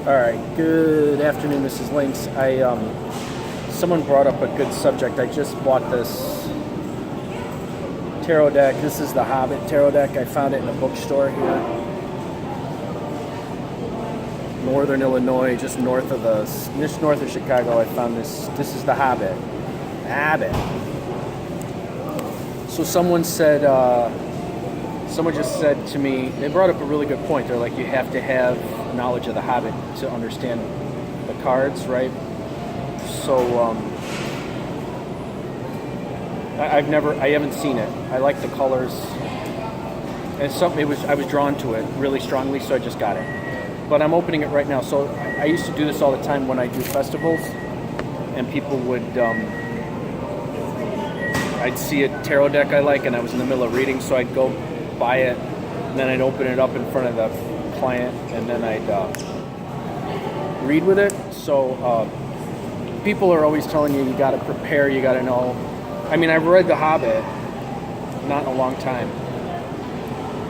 All right. Good afternoon, Mrs. Lynx. Someone brought up a good subject. I just bought this tarot deck. This is the Hobbit tarot deck. I found it in a bookstore here, Northern Illinois, just north of Chicago. I found this. This is the Hobbit. Hobbit. So someone just said to me, they brought up a really good point. They're like, you have to have knowledge of the Hobbit to understand the cards, right? So I haven't seen it. I like the colors, and I was drawn to it really strongly, so I just got it. But I'm opening it right now. So I used to do this all the time when I do festivals, and people would, I'd see a tarot deck I like, and I was in the middle of reading, so I'd go buy it, and then I'd open it up in front of the client, and then I'd read with it. So people are always telling you got to prepare, you got to know. I mean, I've read The Hobbit, not in a long time.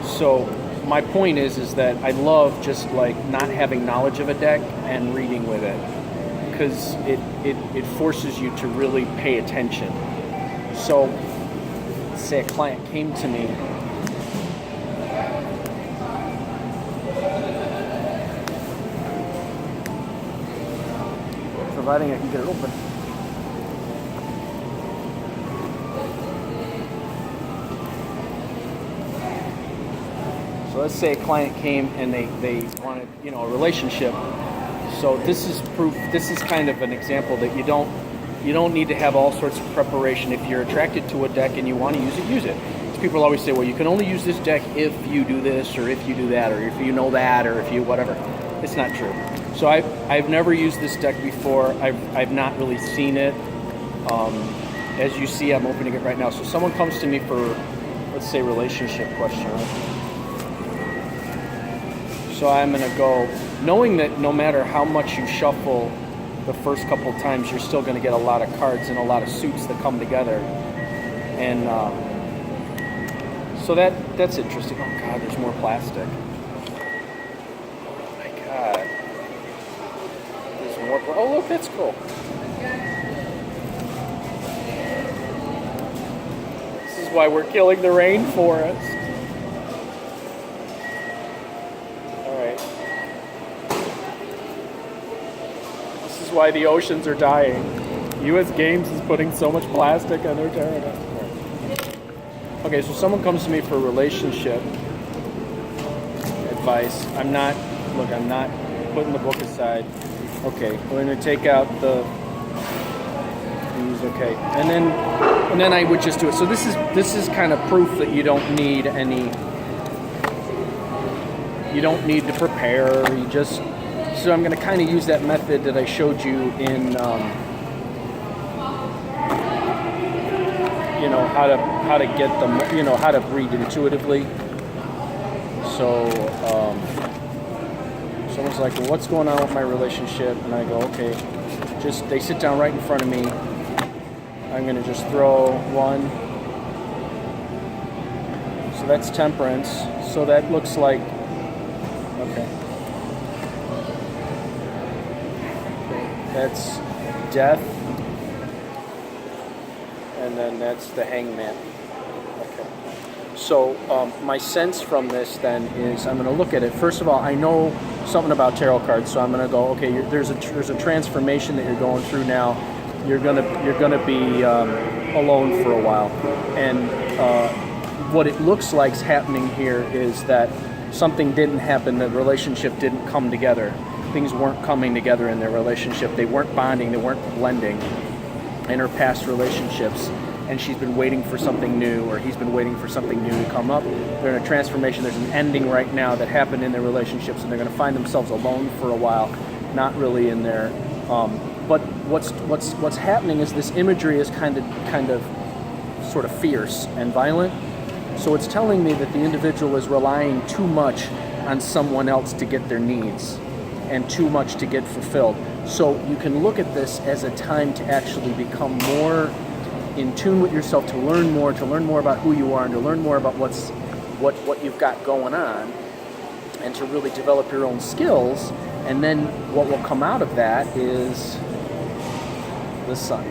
So my point is that I love just like not having knowledge of a deck and reading with it, because it forces you to really pay attention. So say a client came to me, providing I can get it open. So let's say a client came and they wanted, a relationship. So this is proof, this is kind of an example that you don't need to have all sorts of preparation. If you're attracted to a deck and you want to use it, use it. Because people always say, well, you can only use this deck if you do this, or if you do that, or if you know that, or if you whatever. It's not true. So I've never used this deck before. I've not really seen it. As you see, I'm opening it right now. So someone comes to me for, let's say, relationship question. Right? So I'm going to go, knowing that no matter how much you shuffle the first couple times, you're still going to get a lot of cards and a lot of suits that come together. And so that's interesting. Oh, God, there's more plastic. Oh, my God. There's more. Oh, look, that's cool. This is why we're killing the rainforest. Why the oceans are dying. U.S. Games is putting so much plastic on their tarot. Okay, so someone comes to me for relationship advice. I'm not putting the book aside. Okay, we're going to take out these. Okay, and then I would just do it. So this is kind of proof that you don't need to prepare. You just. So I'm going to kind of use that method that I showed you in, how to get them, how to read intuitively. So someone's like, well, what's going on with my relationship? And I go, okay, they sit down right in front of me. I'm going to just throw one. So that's temperance. So that looks like, okay. That's death, and then that's the hangman. Okay. So my sense from this then is I'm going to look at it. First of all, I know something about tarot cards, so I'm going to go, okay, there's a transformation that you're going through now. You're gonna be alone for a while, and what it looks like's happening here is that something didn't happen. The relationship didn't come together. Things weren't coming together in their relationship. They weren't bonding. They weren't blending in her past relationships. And she's been waiting for something new, or he's been waiting for something new to come up. They're in a transformation. There's an ending right now that happened in their relationships, and they're going to find themselves alone for a while, not really in there. But what's happening is this imagery is kind of sort of fierce and violent. So it's telling me that the individual is relying too much on someone else to get their needs, and too much to get fulfilled. So you can look at this as a time to actually become more in tune with yourself, to learn more about who you are, and to learn more about what you've got going on, and to really develop your own skills. And then what will come out of that is the sun.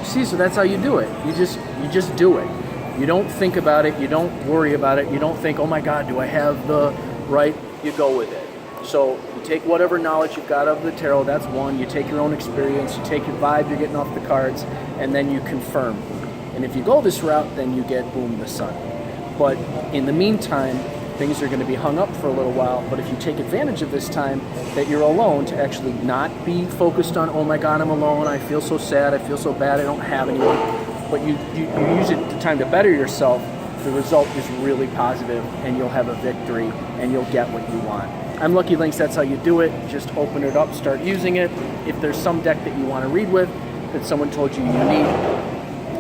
See, so that's how you do it. You just do it. You don't think about it. You don't worry about it. You don't think, oh my God, do I have the right? You go with it. So you take whatever knowledge you've got of the tarot, that's one. You take your own experience, you take your vibe you're getting off the cards, and then you confirm. And if you go this route, then you get, boom, the sun. But in the meantime, things are going to be hung up for a little while. But if you take advantage of this time that you're alone, to actually not be focused on, oh my God, I'm alone, I feel so sad, I feel so bad, I don't have anyone. But you use it the time to better yourself, the result is really positive, and you'll have a victory, and you'll get what you want. I'm Lucky Lynx, that's how you do it. Just open it up, start using it. If there's some deck that you want to read with, that someone told you need,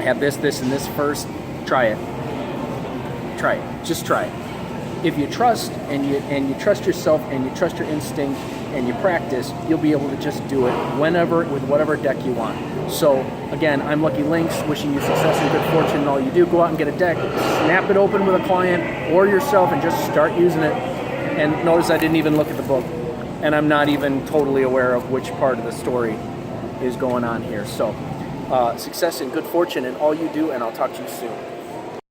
have this, and this first, try it. Try it. Just try it. If you trust, and you trust yourself, and you trust your instinct, and you practice, you'll be able to just do it whenever, with whatever deck you want. So again, I'm Lucky Lynx, wishing you success and good fortune in all you do. Go out and get a deck, snap it open with a client or yourself, and just start using it. And notice I didn't even look at the book, and I'm not even totally aware of which part of the story is going on here. So success and good fortune in all you do, and I'll talk to you soon.